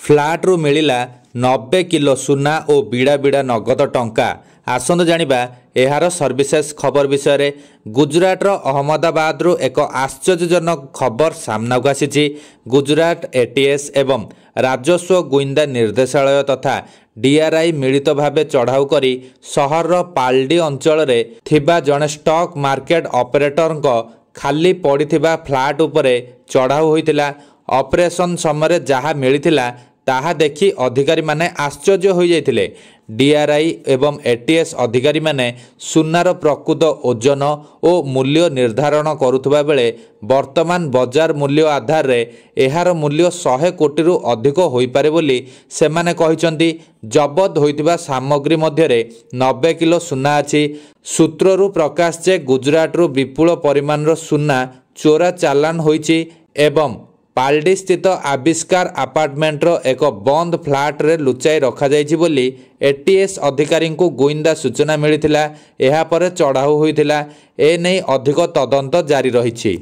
फ्लाट्रु मिलिला 90 kilo सुना और बिड़ा बिड़ा नगद टंका। आसंतु जानिबा एहार सर्विसेस खबर विषय रे। गुजरातर अहमदाबाद एक आश्चर्यजनक खबर सामना को आसी। गुजरात एटीएस एवं राजस्व गुइंदा निर्देशालय तथा डीआरआई मिलित भावे चढ़ाऊ करी सहर पाल्डी अंचल रे थिबा जने स्टॉक मार्केट ऑपरेटर खाली पड़िथिबा फ्लैट उपरे चढ़ाऊ होइतिला। ऑपरेशन समय जहाँ मिलिथिला ताहा देखि अधिकारी माने आश्चर्य हो जाइथिले। डीआरआई एवं एटीएस अधिकारी माने सुनार प्रकृत ओजन और मूल्य निर्धारण करुथबा बेले वर्तमान बाजार मूल्य आधार रे एहार मूल्य 100 कोटी रु अधिक होई पारे बोली सेमाने कहिसंती। जबत होइतिबा सामग्री मध्य रे 90 किलो सुना अछि। सूत्ररु प्रकाश जे गुजरात रु विपुल परिमाण रो सुना चोरा चालान होइछि एवं पाल्डी स्थित आविष्कार अपार्टमेंट रो एक बंद फ्लैट रे लुचाई रखा जाइछि बोली एटीएस अधिकारी को गुइंदा सूचना मिलिथिला। एहा परे चढ़ाऊ होइथिला। ए नै अधिक तदंत जारी रहिछि।